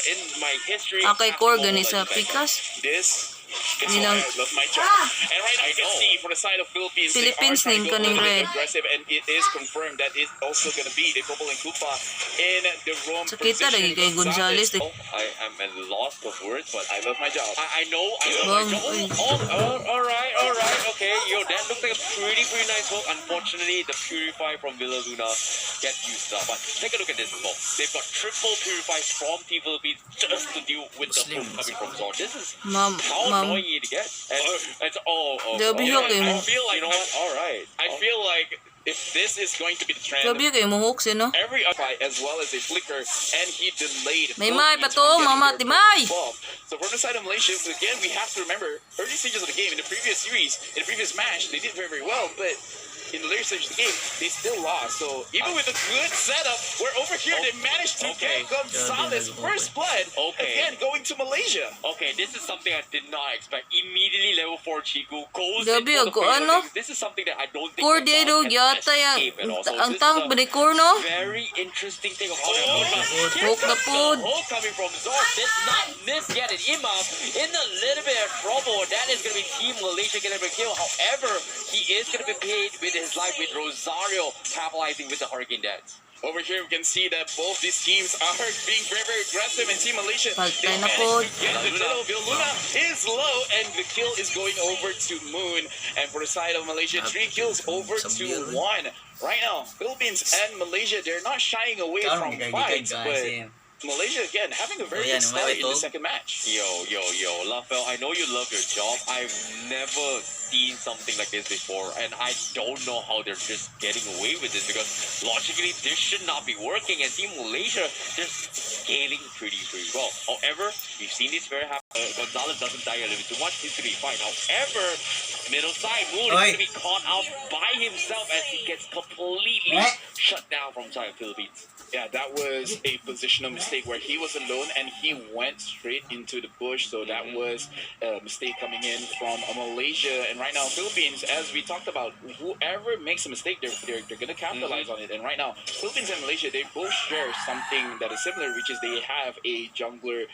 in my history. Kay core gani sa pikas. This is Nilang- why I love my job. And right now you can see for the side of Philippines, they are Philippines trying to go a ning little red. bit aggressive, and it is confirmed that it's also going to be the Popol and Kupa in the Rome So kita lagi kay Gonzales. I am at the loss of words, but I love my job. I know I love Bang, my job. uy. Alright, okay. Yo, that looks like a pretty nice hook. Unfortunately, the Purify from Villa Luna gets used up. But take a look at this as well. They've got triple Purifies from Team Philippines just to deal with the hook coming from Zord. This is Ma'am, how annoying it gets. And it's Gabi okay. kay mo. I feel like, You know what? Alright. I feel like if this is going to be the trend, Gabi kay mo hooks no. every fight as well as a flicker, and he delayed. May may pa Philippines to, from getting mama, their timay! first ball. So from the side of Malaysia, again, we have to remember early stages of the game in the previous series, in the previous match, they did very well, but in the later stage of the game, they still lost. So even with a good setup, where over here they managed to get Gonzalez first blood. Again, going to Malaysia. Okay, this is something I did not expect. Immediately level 4 Chiku goes Gabi, into the ako, fatal ano? things. This is something that I don't think Core Gonzalez dia do can yata escape at yang all. So ang this tank is ba ni core no? a very interesting thing. Hook na pod. Hook coming from Zord. This not miss yet, and Imam in a little bit of trouble. That is going to be Team Malaysia getting a kill. However, he is going to be paid with his life with Rosario capitalizing with the Hurricane Dance. Over here, we can see that both these teams are being very aggressive, and Team Malaysia, Pagtay they na managed pod. to get the kill. Viluna is low, and the kill is going over to Moon. And for the side of Malaysia, 3 kills over to 1. Right now, Philippines and Malaysia, they're not shying away from fights, but Malaysia, again, having a very good start in the second match. Yo, Lafel, I know you love your job. I've never seen something like this before, and I don't know how they're just getting away with this, because logically this should not be working, and Team Malaysia, they're scaling pretty well. However, we've seen this very happen. Gonzalez doesn't die a little bit too much, he's going to be fine. However, middle side, Moon is going to be caught out by himself as he gets completely shut down from side Philippines. Yeah, that was a positional mistake where he was alone and he went straight into the bush. So that was a mistake coming in from Malaysia. And right now, Philippines, as we talked about, whoever makes a mistake, they're going to capitalize on it. And right now, Philippines and Malaysia, they both share something that is similar, which is they have a jungler.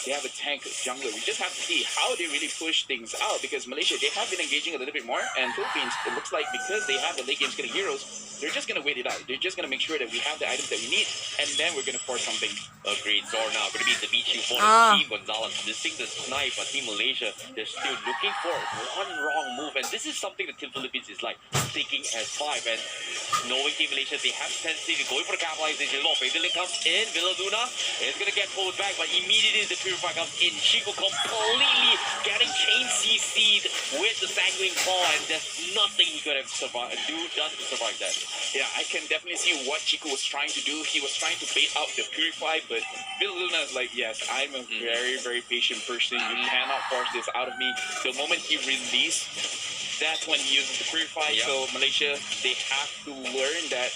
They have a tank jungler. We just have to see how they really push things out, because Malaysia, they have been engaging a little bit more, and Philippines, it looks like because they have the late game skilling heroes, they're just going to wait it out. They're just going to make sure that we have the items that we need, and then we're going to force something. Agreed. Zor now going to be the Michi for Team Gonzalez. This thing, the snipe, but Team Malaysia, they're still looking for one wrong move, and this is something that Team Philippines is like taking as 5, and knowing Team Malaysia, they have tendency to going for the capitalization. Fatal Link comes in, Villa Luna is going to get pulled back, but immediately the Purify comes in. Chico completely getting chain CC'd with the Sanguine Claw, and there's nothing he could have survived, done to survive that. Yeah, I can definitely see what Chico was trying to do. He was trying to bait out the Purify, but Villa Luna is like, yes, I'm a very patient person. You cannot force this out of me. The moment he released, that's when he uses the Purify. So Malaysia, they have to learn that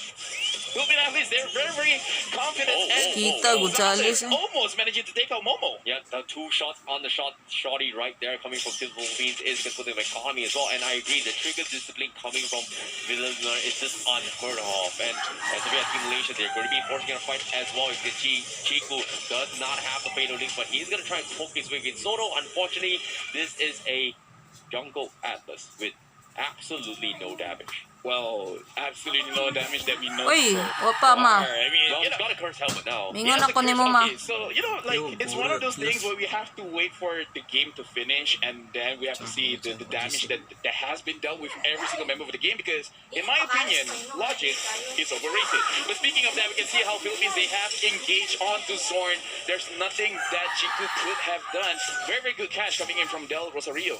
Philippine athletes, they're very confident, and Kita Gonzalez almost managing to take out Momo. Yeah, the 2 shots on the shotty right there coming from Team Philippines is going to put them economy as well. And I agree, the trigger discipline coming from Villa Luna is just unheard of. And as we have Team Malaysia, they're going to be forcing a fight as well. Chiku does not have the fatal link, but he's going to try and poke his way against Soto. Unfortunately, this is a jungle Atlas with absolutely no damage. Well, absolutely no damage that we know. Uy, wapa ma. I mean, Well, he's got a curse helmet now. Mingon ako ni mo ma. Okay, so, like, it's one of those things where we have to wait for the game to finish, and then we have to see the damage that has been dealt with every single member of the game, because, in my opinion, logic is overrated. But speaking of that, we can see how Philippines, they have engaged onto Zorn. There's nothing that Chiku could have done. Very good catch coming in from Del Rosario.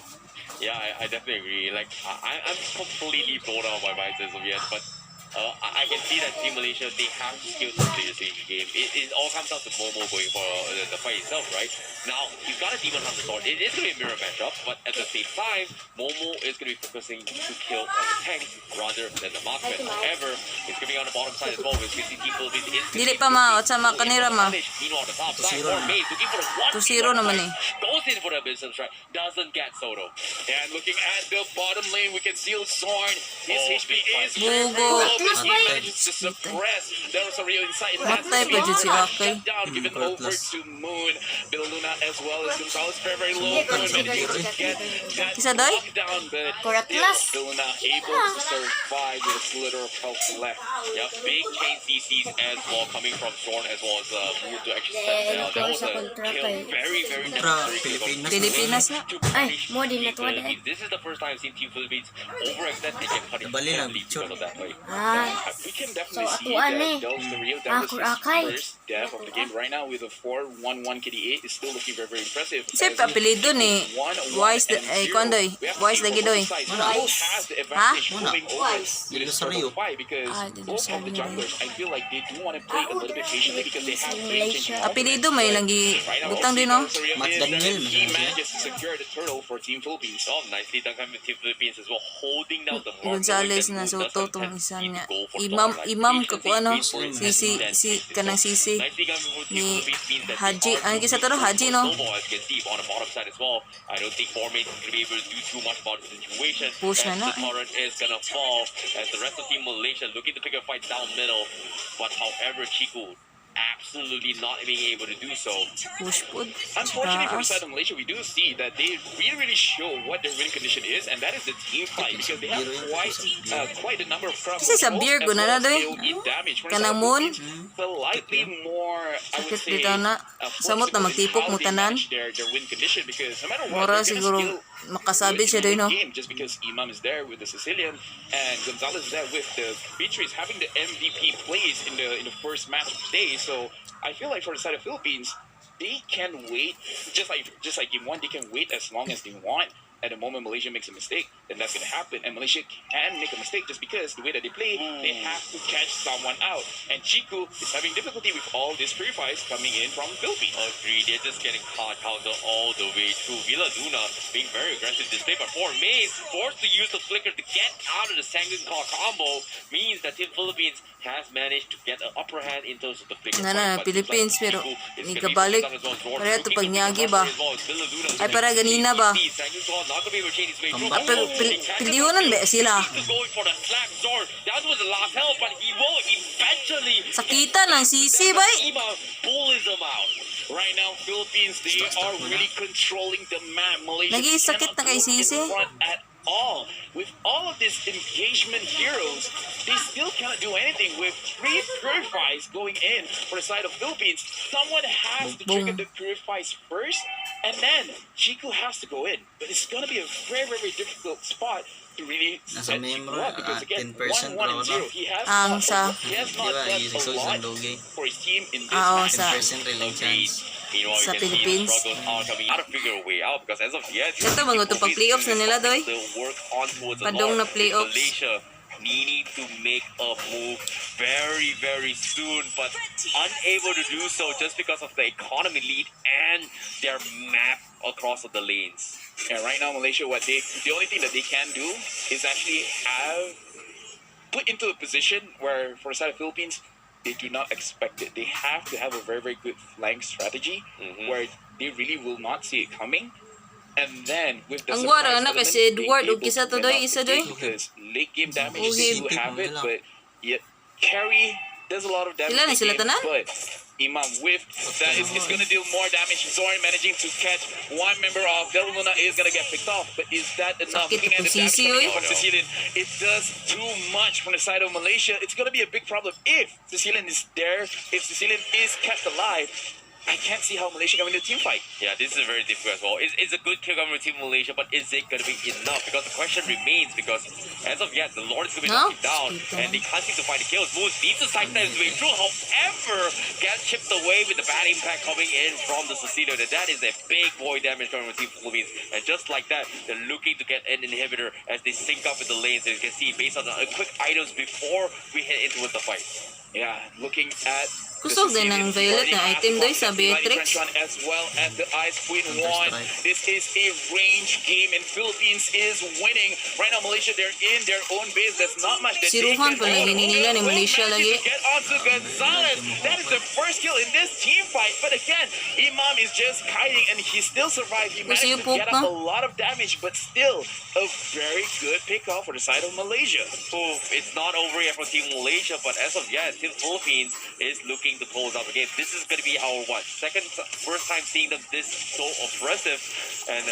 Yeah, I definitely agree. Like, I'm completely blown out by my sense of yet, but I can see that Team Malaysia, they have skills to play the same game. It all comes down to Momo going for the fight itself, right? Now, he's got a Demon Hunter sword. It is going to be a mirror matchup, but at the same time, Momo is going to be focusing to kill on the tank rather than the marksman. However, it's going to be on the bottom side as well, with 50 people. Dili pa ma, o sa mga kanira ma. Meanwhile, on the top side, Maze looking for the 2-0 naman eh. Goes in for the business strike, doesn't get Soto. And looking at the bottom lane, we can see Zorn. His HP is Bugo. Cutlass he ba yun? manages to suppress. There was a real insight. Matay pa dyan si Akay. Shut down, given over Cutlass. to Moon. Bill Luna as well as Gonzalez very, very low. Moon managing to get that Kisa doy? knockdown, but Cutlass. still Bill Luna able to survive with a slither of health left. Yeah, big chain CCs as well coming from Zorn as well as Moon to actually step Eh, down. That was sa a kontra kill, kay... very, very Kontra necessary kill from Pilipinas. Pilipinas na. to Ay, punish mo din Team natuwa din. Philippines. This is the first time I've seen Team Philippines overextend and get punished Bali lang, heavily picture. because of that. Right? Ah, We can definitely So, see atuan that eh. Del's the real Ah, Del's kurakay. first death of the game right now with a 4-1-1 KD8 is still looking very, very impressive. Siyempre, apelido ni Wise, ay, kondoy. Wise lagi doy. Has the Ha? advantage moving over Wise. to this Rosario. fight because Ah, both of the Rosario. junglers, I feel like they do want to play a little bit patiently because they have Malaysia. Apelido may lagi butang din no. Matt Daniel, He man. manages to secure the turtle for Team Philippines. Oh, nicely done from Team Philippines as well, holding down the mark. Gonzales na suto tong isa niya. Imam ka ko ano, si kanang sisi ni Haji. Ano kisa to no? Haji no? As you can see on the bottom side as well, I don't think Formate is going to be able to do too much about the situation. Push as na na. the turret is going to fall as the rest of Team Malaysia looking to pick a fight down middle. But however, Chico absolutely not being able to do so. Push pod. Unfortunately for the Taas. side of Malaysia, we do see that they really, really show what their win condition is, and that is the team fight because they have quite a number of crowd Kasi sa beer controls, guna as na well as doy. AOE damage. For the Kanang side of moon. Philippines, slightly more, I would Sakit say, bitaw na. Samot na magtipok mo tanan. their win condition because no matter what, Mura they're gonna siguro still makasabit siya doy no. game just because Imam is there with the Sicilian and Gonzalez is there with the Beatrice having the MVP plays in the first match of the day. So I feel like for the side of Philippines, they can wait just like game one, they can wait as long as they want. At the moment Malaysia makes a mistake, then that's going to happen. And Malaysia can make a mistake just because the way that they play, they have to catch someone out. And Chiku is having difficulty with all these purifiers coming in from Philippines. Agreed, they're just getting caught counter all the way through. Villa Luna being very aggressive display, but for Maze, forced to use the flicker to get out of the Sanguine Claw combo, means that Team Philippines has managed to get an upper hand in terms of the flicker. Na, But Philippines, Chiku pero is ni gonna be kabalik. pushed down as well. Pareho to Looking pag to niyagi pick ba? up as well as Villa Luna. Ay, para ganina ba? Sanguine Claw not gonna be able to chain his way through. Ang Pero pilihunan ba sila? He's going for the slap sword. That was the last help, but he will eventually. Sakitan ng sisi ba? Ima pulls him out. Right now, Philippines, they are really controlling the map. Malaysia Nag-iisakit cannot na kay look in Sisi. front at all. With all of these engagement heroes, they still cannot do anything. With 3 purifies going in for the side of Philippines, someone has to trigger the purifies first, and then Chiku has to go in. But it's going to be a very, very difficult spot to really Nasa set Chiku member, up because again, 10% 1-1 and raw 0. He has Ang not, sa- he has not Di ba, done yung a results lot ng Doge. for his team in this Oo, match. sa 10% real chance. Meanwhile, Sa you can see the Philippines. struggles are coming out to figure a way out because as of yet, Ito, mga ito pag playoffs na nila, doy. They'll work on towards a Padong lot. na playoffs. Malaysia needing to make a move very, very soon, but unable to do so just because of the economy lead and their map across the lanes. And right now, Malaysia, the only thing that they can do is actually have put into a position where, for the side of Philippines, they do not expect it. They have to have a very, very good flank strategy where they really will not see it coming. And then with the Ang surprise wara na element, kasi they Edward, able ug isa to win doy, out isa the doy. game because late game damage Okay. they do have it, Sipit mo but yet carry does a lot of damage. Sila na in the sila game, tanan? But Imam with that is going to deal more damage. Zorn managing to catch one member of Del Luna is going to get picked off, but is that enough? Sakit Looking at the itong damage sisi, coming oy. in from Sicilian, it does too much from the side of Malaysia. It's going to be a big problem if Sicilian is there. If Sicilian is kept alive, I can't see how Malaysia can win the team fight. Yeah, this is very difficult as well. It's a good kill coming from Team Malaysia, but is it going to be enough? Because the question remains, because as of yet, the Lord is going to be No? knocking down, and they can't seem to find the kills. Moose needs to sidestep his way through, however, gets chipped away with the bad impact coming in from the Suicido. And that is a big void damage coming from Team Philippines. And just like that, they're looking to get an inhibitor as they sync up with the lanes. As you can see, based on the quick items before we head into the fight. Yeah, looking at Kusog din ng violet na item doy sa Beatrix. as well as the Ice Queen won. This is a range game and Philippines is winning. Right now Malaysia, they're in their own base. There's not much that Si they Ruhan can pala do. hininila ni Malaysia lagi. Get onto Gonzalez. That is the first kill in this team fight. But again, Imam is just kiting and he still survived. He managed to get up a lot of damage, but still a very good pick off for the side of Malaysia. It's not over yet for Team Malaysia, but as of yet, Team Philippines is looking to close out the game. This is going to be our first time seeing them this so aggressive. And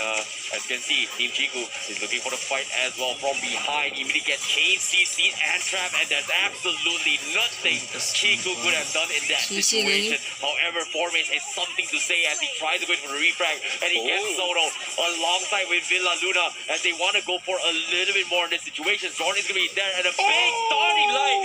as you can see, Team Chiku is looking for the fight as well from behind. Immediately gets chased, CC and trap, and there's absolutely nothing Chiku could have done in that situation. However, Formis has something to say as he tries to go for the refrag, and he gets Soto alongside with Villa Luna as they want to go for a little bit more in this situation. Zorn is going to be there, and a big starting light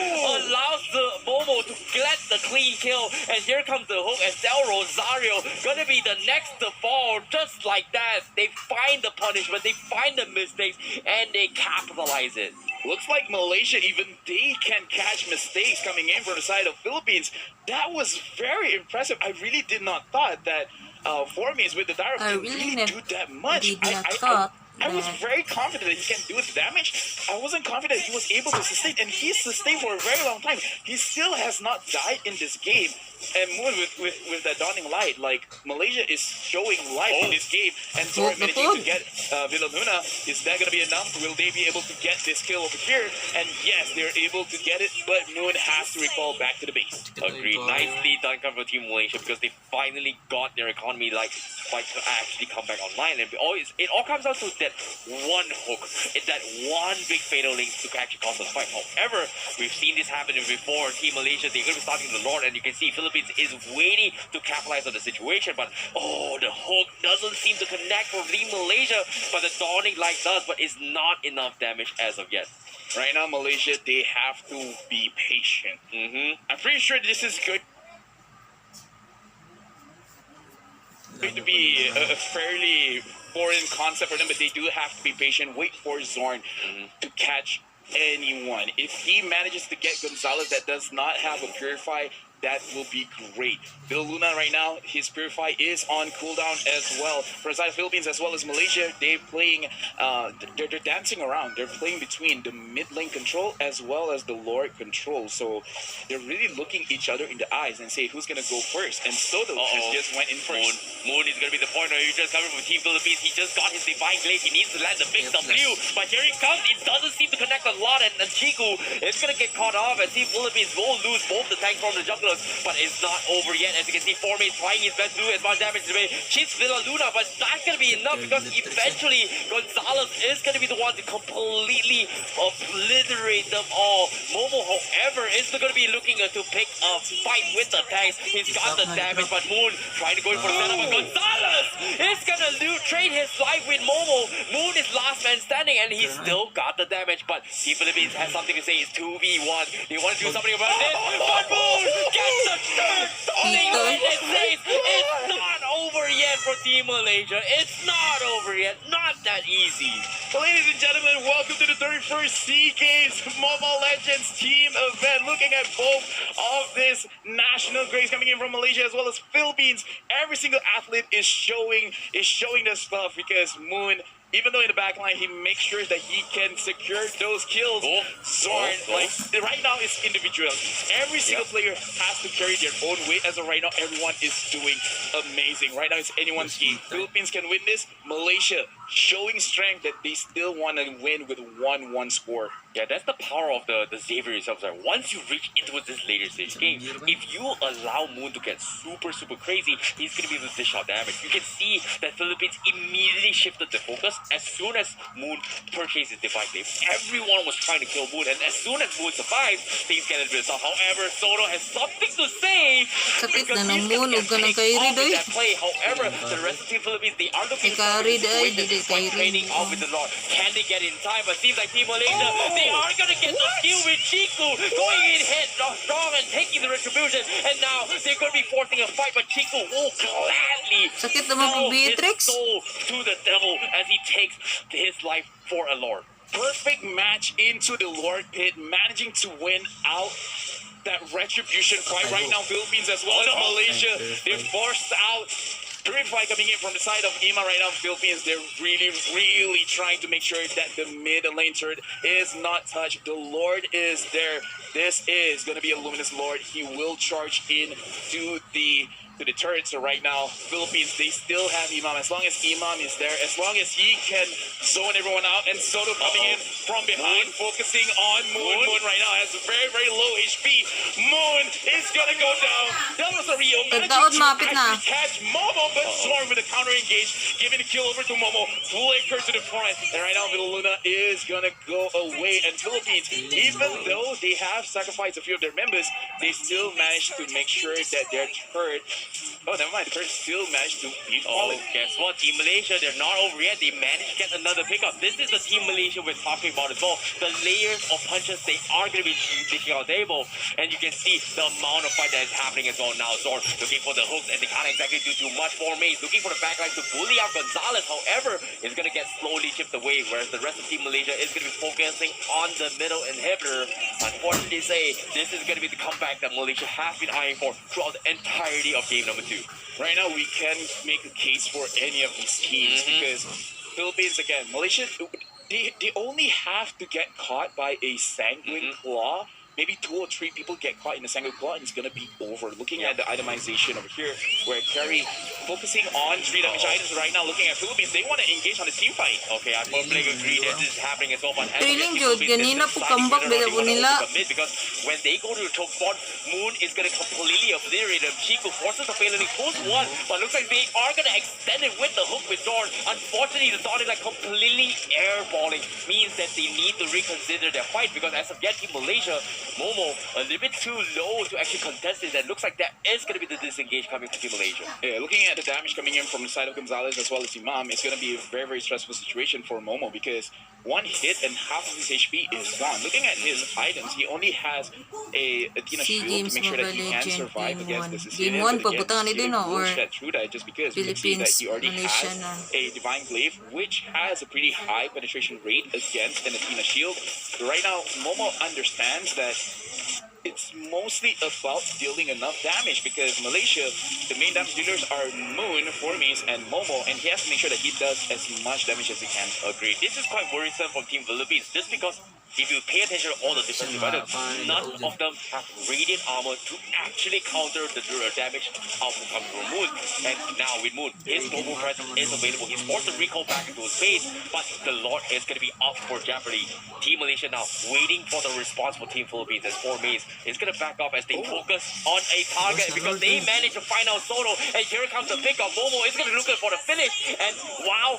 allows the Momo to get the clean kill. And here comes the hook as Del Rosario gonna be the next to fall. Just like that, they find the punishment, they find the mistakes, and they capitalize it. Looks like Malaysia, even they can catch mistakes coming in from the side of Philippines. That was very impressive. I really did not thought that Formis with the direct can really do that much. I was very confident that he can do the damage. I wasn't confident he was able to sustain, and he sustained for a very long time. He still has not died in this game. And Moon with that dawning light, like Malaysia is showing life in this game, and so managing to get Villa Luna. Is that going to be enough? Will they be able to get this kill over here? And yes, they're able to get it, but Moon has to recall back to the base. Agreed. Nicely done for Team Malaysia because they finally got their economy like fight to actually come back online. And it all comes down to that one hook, that one big fatal link to actually cause the fight. However, we've seen this happen before. Team Malaysia, they're going to be starting the Lord, and you can see Philippines is waiting to capitalize on the situation. But the hook doesn't seem to connect for Team Malaysia, but the dawning light does, but it's not enough damage as of yet. Right now, Malaysia, they have to be patient. I'm pretty sure this is going to be a fairly foreign concept for them, but they do have to be patient. Wait for Zorn to catch anyone. If he manages to get Gonzalez that does not have a Purify, that will be great. Villa Luna right now, his Purify is on cooldown as well. For the side of Philippines as well as Malaysia, they're playing, they're dancing around. They're playing between the mid lane control as well as the Lord control. So they're really looking each other in the eyes and say who's going to go first. And Soto just went in first. Moon is going to be the pointer. He just coming from Team Philippines. He just got his Divine Glaive. He needs to land the big W. But here he comes. It doesn't seem to connect a lot. And Chiku is going to get caught off. And Team Philippines will lose both the tanks from the junglers. But it's not over yet. As you can see, Forme is trying his best to do as much damage today. Cheats Villa Luna, but that's going to be enough because eventually Gonzalez is going to be the one to completely obliterate them all. Momo, however, is going to be looking to pick a fight with the tanks. He's got the damage, but Moon trying to go in for the setup. But Gonzalez is going to trade his life with Momo. Moon is last man standing, and he still got the damage. But Team Philippines has something to say. It's 2v1. They want to do something about this. But Moon gets the third thing, and it says it's not over yet for Team Malaysia. It's not over yet. Not that easy. Ladies and gentlemen, welcome to the 31st SEA Games Mobile Legends team event. Looking at both of this national grades coming in from Malaysia as well as Philippines. Every single athlete is showing their stuff because Moon, even though in the back line, he makes sure that he can secure those kills. Zorn, like, right now, it's individual. Every single player has to carry their own weight. As of right now, everyone is doing amazing. Right now, it's anyone's game. Philippines can win this. Malaysia showing strength that they still want to win with 1-1 score. Yeah, that's the power of the Xavier itself. Like, once you reach into this later stage game, if you allow Moon to get super crazy, he's going to be able to dish out damage. You can see that Philippines immediately shifted the focus as soon as Moon purchased his Divine Glaive. Everyone was trying to kill Moon, and as soon as Moon survives, things get a bit soft. However, Soto has something to say. Sakit na ng Moon, huwag ka ng kairi doy. However, the rest of Team Philippines, they are looking to training off with the Lord. Can they get in time? But seems like Team Malaysia, they are going to get the steal with Chiku going in head strong and taking the retribution. And now they're going to be forcing a fight, but Chiku will gladly Sakit naman po, Beatrix. his soul to the devil as he takes his life for a Lord. Perfect match into the Lord pit, managing to win out that retribution fight right now. Philippines as well as Malaysia. They're forced out. Purify coming in from the side of Ima right now. Philippines, they're really trying to make sure that the mid lane turret is not touched. The Lord is there. This is going to be a Luminous Lord. He will charge in to the turret. So right now, Philippines, they still have Imam. As long as Imam is there, as long as he can zone everyone out, and Soto coming in from behind, focusing on Moon. Moon right now has a very low HP. Moon is going to go down. That was a Rio managing Tagdaod, to mapit na. actually catch Momo, but Storm with a counter engage, giving the kill over to Momo. Flicker to the front, and right now Luna is going to go away. And Philippines, even though they have sacrificed a few of their members, they still managed to make sure that their turret. Oh, never mind. The turret still managed to beat all. Guess what? Team Malaysia, they're not over yet. They managed to get another pickup. This is the Team Malaysia we're talking about as well. The layers of punches they are going to be dishing out table. And you can see the amount of fight that is happening as well now. Zor looking for the hooks, and they can't exactly do too much for Maze. Looking for the backline to bully out Gonzalez. However, it's going to get slowly chipped away, whereas the rest of Team Malaysia is going to be focusing on the middle inhibitor. Unfortunately, this is going to be the comeback that Malaysia has been eyeing for throughout the entirety of game number 2. Right now, we can make a case for any of these teams because Philippines, again, Malaysia, they only have to get caught by a Sanguine Claw. Maybe 2 or 3 people get caught in the Sanguine Claw, and it's going to be over. Looking at the itemization over here, where Carry focusing on 3 damage items right now, looking at Philippines, they want to engage on the team fight. Okay, I firmly agree that this is happening as well. But Trailing jud, ganina po kambak beda po nila. Because when they go to the choke spot, Moon is going to completely obliterate them. Chico forces the failure pulls one, but looks like they are going to extend it with the hook with Thorn. Unfortunately, the Thorn is like completely airballing, means that they need to reconsider their fight, because as of yet, Team Malaysia, Momo a little bit too low to actually contest this, and looks like that is going to be the disengage coming from Team Malaysia. Yeah, looking at the damage coming in from the side of Gonzalez as well as Imam, it's going to be a very stressful situation for Momo, because one hit and half of his HP is gone. Looking at his items, he only has a Athena shield to make sure that he can survive against this. Game 1, pagbutang ni din, no? Or just because we can see that he already Malaysia has na. a Divine Glaive, which has a pretty high penetration rate against an Athena shield. Right now, Momo understands that it's mostly about dealing enough damage, because Malaysia, the main damage dealers are Moon, Formis, and Momo, and he has to make sure that he does as much damage as he can. Agreed. This is quite worrisome from Team Philippines, just because if you pay attention to all the defensive items, none of them have radiant armor to actually counter the damage output coming from Moon. And now with Moon, his global presence is available. He's forced to recall back into his base, but the Lord is going to be up for jeopardy. Team Malaysia now waiting for the response for Team Philippines, as 4 Maze is going to back up as they focus on a target, because they managed to find out Soto, and here comes the pickup. Momo is going to look for the finish, and wow,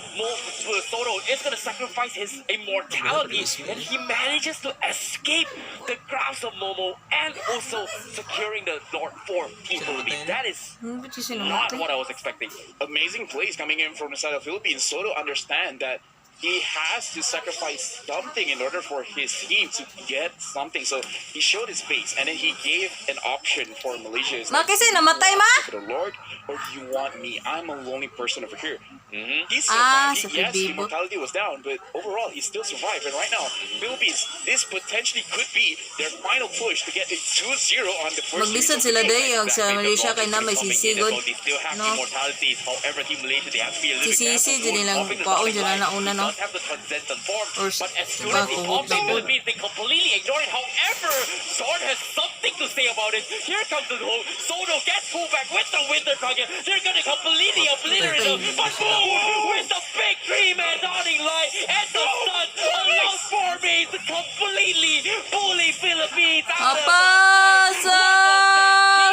Soto is going to sacrifice his immortality, and he manages to escape the grasp of Momo, and also securing the Lord for Team Philippines. That is not what I was expecting. Amazing plays coming in from the side of Philippines. Soto understand that he has to sacrifice something in order for his team to get something. So he showed his face, and then he gave an option for Malaysia. Makisi, namatay ma? For the Lord, or do you want me? I'm a lonely person over here. He Ah, survived. sa Yes, Bibo. immortality was down, but overall, he still survived. And right now, Philippines, this potentially could be their final push to get a 2-0 on the first. Maglisod sila dayog sa Malaysia kay na may sisigod. They still have No. immortalities. However, Team Malaysia, they have to be a little bit Sisi careful. dili lang Popping the kwaon topic dyan line, na nauna, no? does have the transcendent form, Or but as soon as he bago, pops the bago. Philippines, they completely ignore it. However, Sword has something to say about it. Here comes the hole. Soto gets pulled back with the Winter Target. They're gonna completely obliterate them. But boom! With the big 3-man dawning light and the sun allows 4 Maze to completely bully Philippines. Apasa!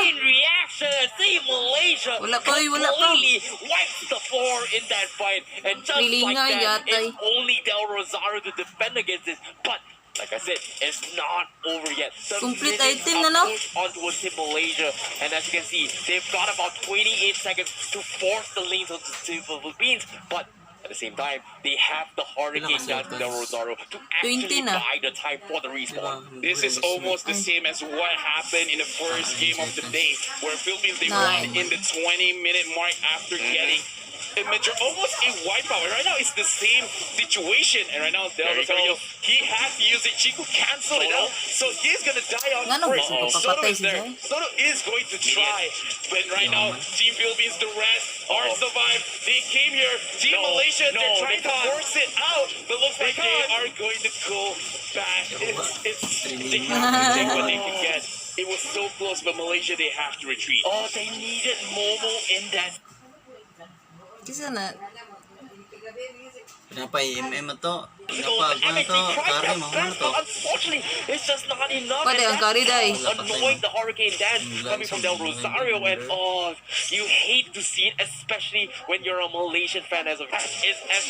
Chain reaction. See Malaysia Wala pa, wala pa. completely wipes the floor in that fight, and just like Pilingan that, yata. it's only Del Rosario to defend against this. But like I said, it's not over yet. The Complete minutes item are na, no? pushed onto a Team Malaysia, and as you can see, they've got about 28 seconds to force the lanes of the Philippines. But at the same time, they have the Hurricane gun to Del Rosario to actually 20 na. buy the time for the respawn. This is almost the same as what happened in the first game of the day, where Philippines, they Nine. won in the 20-minute mark after getting almost a wipeout. And right now it's the same situation. And right now Del Rosario, he has to use it. Chico cancel it out, so he's gonna die on Ngano ba first. siya Soto papatay is si there. Zay? Soto is going to try, but right now Team Philippines, the rest are survived. They came here. Team Malaysia, they're trying to force it out, but looks like they are going to go back. They have to take what they can get. It was so close, but Malaysia, they have to retreat. Oh, they needed Momo in that. Kisa na, Kenapa IMM to? But Kenapa MXC to? tried Kari their mo best, to? but unfortunately, it's just not enough. Pwede And ang kari, day. that's annoying the Hurricane Dance coming from Del Rosario, and you hate to see it, especially when you're a Malaysian fan. As it's as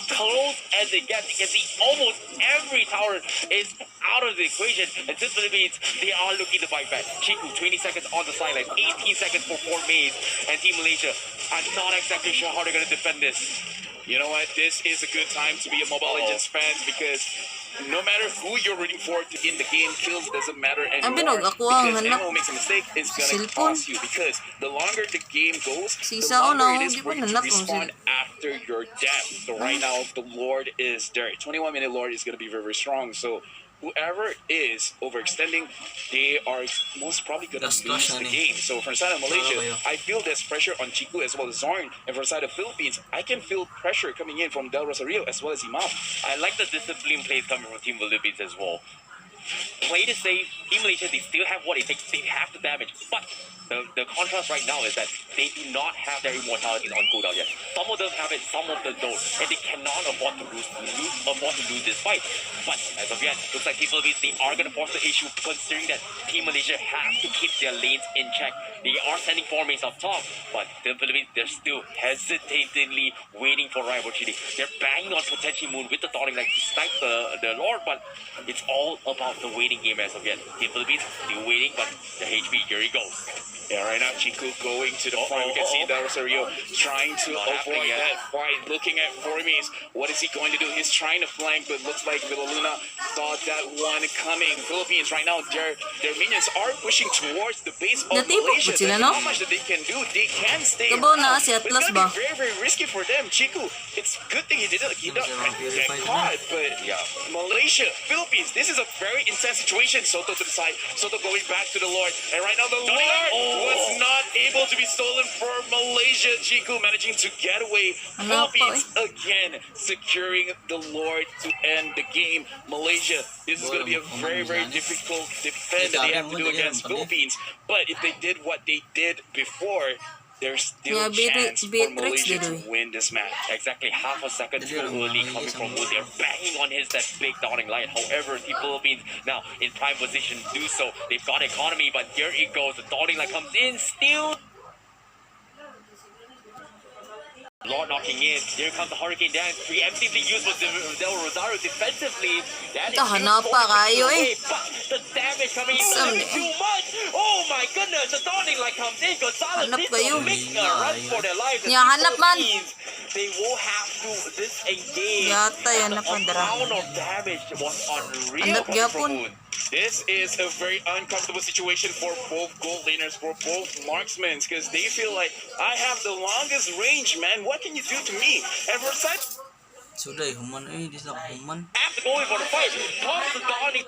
close as it gets. You can see almost every tower is out of the equation, and this Philippines, they are looking to fight back. Chiku, 20 seconds on the sideline, 18 seconds for 4 Mays, and Team Malaysia are not exactly sure how they're going to defend this. You know what? This is a good time to be a Mobile Legends fan because no matter who you're rooting for in the game, kills doesn't matter anymore. binog ako ang Because hanap. anyone who makes a mistake is gonna Cellphone. cost you. Because the longer the game goes, Si the Sao na, longer it is di for ba you to nanap ang respawn after your death. So right now, the Lord is there. 21-minute Lord is gonna be very, very strong. So whoever is overextending, they are most probably going to Last lose question, the game. So from the side of Malaysia, Kayo. I feel there's pressure on Chiku as well as Zorn. And from the side of Philippines, I can feel pressure coming in from Del Rosario as well as Imam. I like the discipline plays coming from Team Philippines as well. Play to save, Team Malaysia, they still have what it takes. They have the damage. But the contrast right now is that they do not have their immortalities on cooldown yet. Some of them have it, some of them don't. And they cannot afford to lose this fight. But as of yet, looks like Team Philippines, they are going to force the issue considering that Team Malaysia has to keep their lanes in check. They are sending 4 mains up top, but Team Philippines, they're still hesitatingly waiting for right opportunity. They're banging on potential moon with the Thorning like to snipe the Lord, but it's all about the waiting game as of yet. Team Philippines still waiting, but the HP, here he goes. Yeah, right now Chiku going to the front. We can see Del Rosario trying to Not avoid happening yet. that fight. Looking at Formies, what is he going to do? He's trying to flank, but looks like Villaluna saw that one coming. Philippines right now, their minions are pushing towards the base of Natipok Malaysia. ba sila, There's no? not much that they can do. They can stay Kabaw around. na si But Atlas it's gonna ba? be very, very risky for them. Chiku, it's good thing he didn't get caught, but Yeah. Malaysia, Philippines, this is a very intense situation. Soto to the side, Soto going back to the Lord, and right now the Lord was not able to be stolen for Malaysia. Chiku managing to get away. Ano pa, Philippines again securing the Lord to end the game. Malaysia, this is going to be a very, very difficult defend that they have to do against Philippines. But if they did what they did before, there's still Yeah, a chance for Beatrix Malaysia did to it. win this match. Exactly half a second too early coming from Wood. They're banging on that big dawning light. However, the Philippines now in prime position to do so. They've got economy, but here it goes. The dawning light comes in, still. Lord knocking in. Here comes the Hurricane Dance. Preemptively used with Del Rosario defensively. That is Ito, hanapa kayo eh. But the damage coming in Some- is too much. Oh my goodness, the dawning light comes in. Gonzalez Hanap needs kayo. to make a run for their lives. Yeah, The hanap man. Philippines, they will have to this again. Yata, And hanap the man dara. amount of damage was unreal Hanap coming from gyapon. Moon. This is a very uncomfortable situation for both gold laners, for both marksmen, because they feel like, I have the longest range, man. What can you do to me? And for such, Sudah human di sana human. After going for the fight, comes the dawning.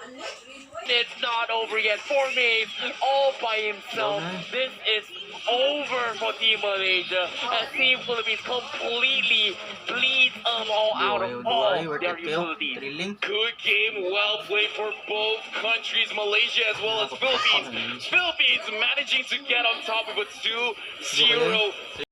It's not over yet. 4 mains all by himself. This is over for Team Malaysia. As Team Philippines completely bleeds them all out of all their utilities. Drilling. good game, well played for both countries, Malaysia as well as Philippines. Philippines managing to get on top of a 2-0